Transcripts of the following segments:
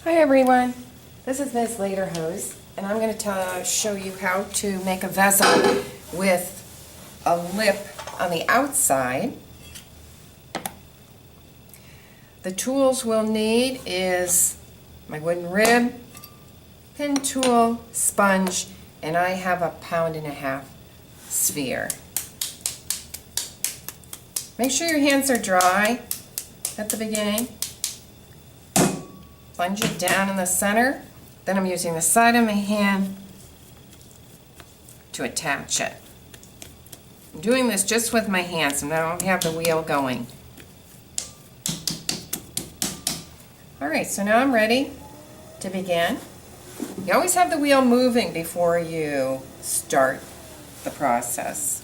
Hi everyone, this is Ms. Lederhose, and I'm going to show you how to make a vessel with a lip on the outside. The tools we'll need is my wooden rib, pin tool, sponge, and I have a 1.5 pound sphere. Make sure your hands are dry at the beginning. Plunge it down in the center. Then I'm using the side of my hand to attach it. I'm doing this just with my hands and I don't have the wheel going. Alright, so now I'm ready to begin. You always have the wheel moving before you start the process.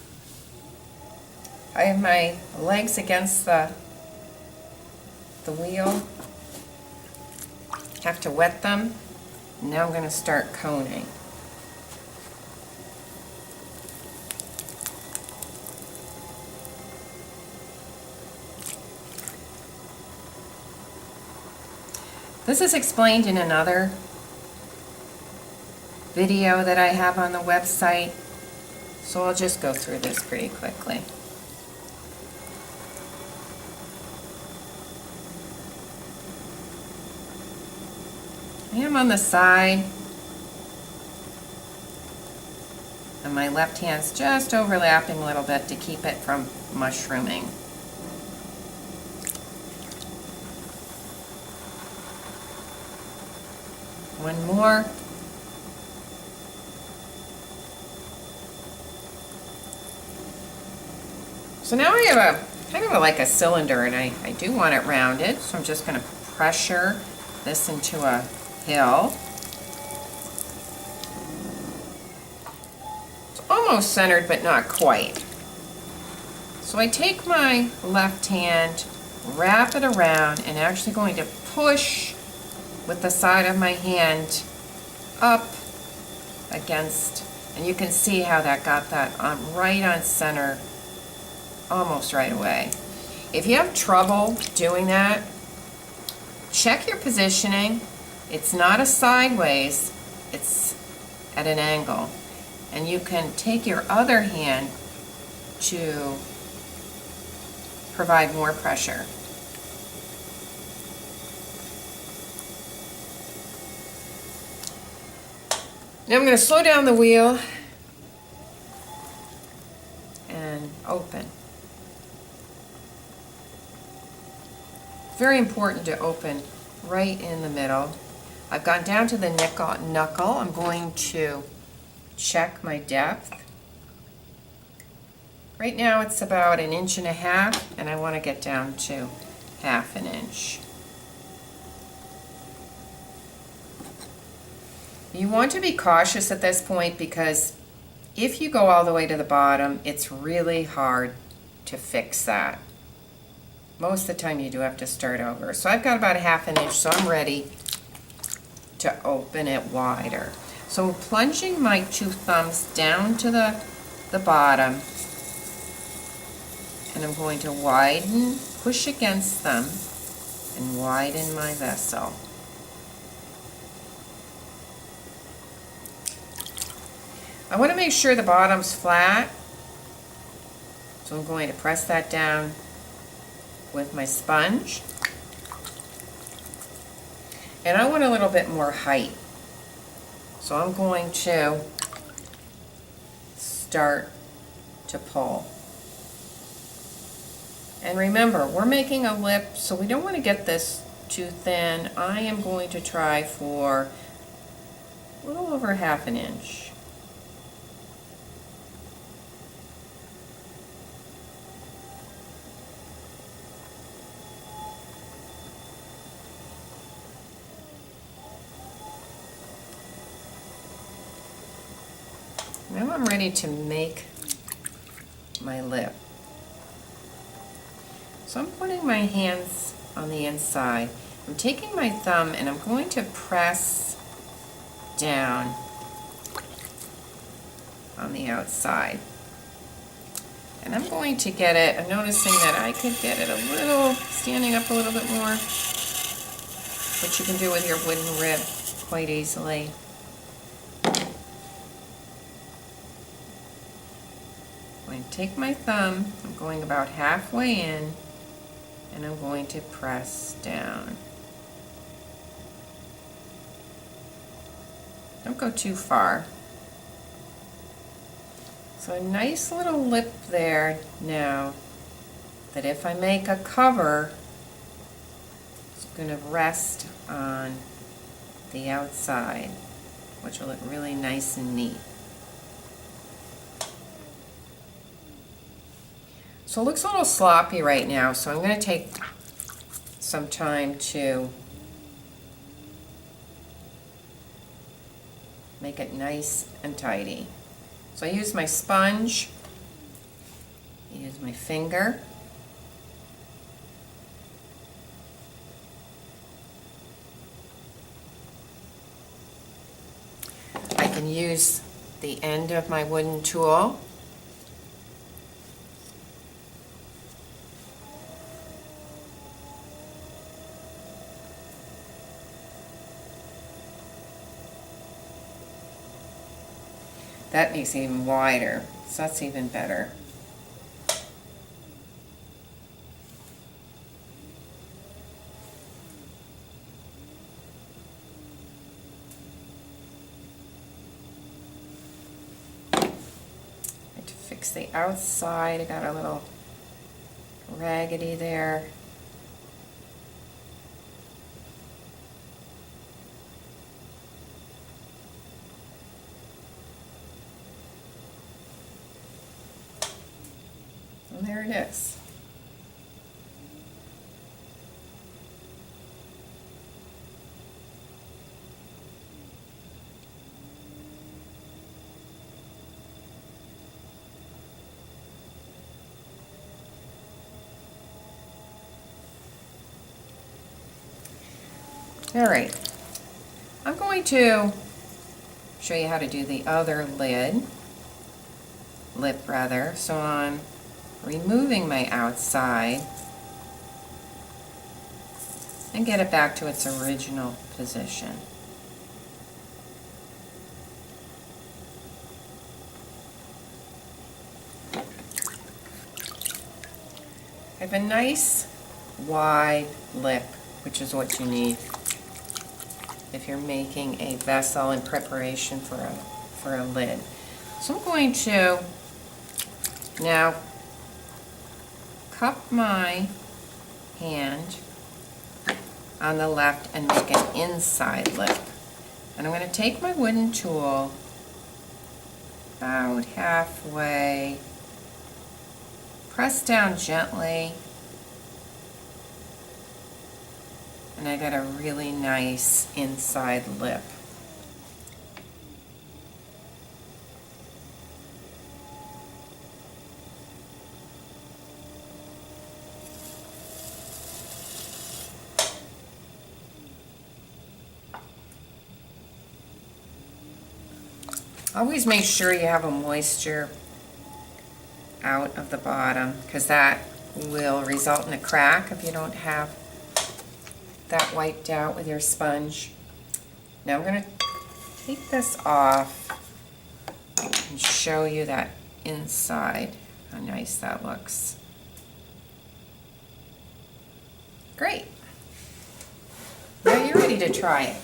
I have my legs against the wheel. Have to wet them. Now I'm going to start coning. This is explained in another video that I have on the website, so I'll just go through this pretty quickly. I am on the side, and my left hand's just overlapping a little bit to keep it from mushrooming. One more. So now I have a kind of like a cylinder, and I do want it rounded, so I'm just going to pressure this into a hill. It's almost centered, but not quite. So I take my left hand, wrap it around, and actually going to push with the side of my hand up against, and you can see how that got that on right on center almost right away. If you have trouble doing that, check your positioning. It's not a sideways, it's at an angle. And you can take your other hand to provide more pressure. Now I'm going to slow down the wheel and open. Very important to open right in the middle. I've gone down to the knuckle. I'm going to check my depth. Right now it's about 1.5 inches, and I want to get down to 1/2 inch. You want to be cautious at this point because if you go all the way to the bottom, it's really hard to fix that. Most of the time you do have to start over. So I've got about 1/2 inch, so I'm ready to open it wider. So I'm plunging my 2 thumbs down to the bottom, and I'm going to widen, push against them, and widen my vessel. I want to make sure the bottom's flat, so I'm going to press that down with my sponge. And I want a little bit more height, so I'm going to start to pull. And remember, we're making a lip, so we don't want to get this too thin. I am going to try for a little over 1/2 inch. Now I'm ready to make my lip. So I'm putting my hands on the inside. I'm taking my thumb and I'm going to press down on the outside. And I'm going to get it, I'm noticing that I could get it a little, standing up a little bit more. which you can do with your wooden rib quite easily. I'm going to take my thumb, I'm going about halfway in, and I'm going to press down. Don't go too far. So a nice little lip there now, that if I make a cover, it's going to rest on the outside, which will look really nice and neat. So it looks a little sloppy right now, so I'm going to take some time to make it nice and tidy. So I use my sponge, I use my finger, I can use the end of my wooden tool. That makes it even wider, so that's even better. To fix the outside, I got a little raggedy there. And there it is. All right, I'm going to show you how to do the other lip rather. So I'm removing my outside and get it back to its original position. I have a nice wide lip, which is what you need if you're making a vessel in preparation for a lid. So I'm going to now cup my hand on the left and make an inside lip. And I'm going to take my wooden tool about halfway, press down gently, and I got a really nice inside lip. Always make sure you have a moisture out of the bottom, because that will result in a crack if you don't have that wiped out with your sponge. Now I'm going to take this off and show you that inside, how nice that looks. Great. Now you're ready to try it.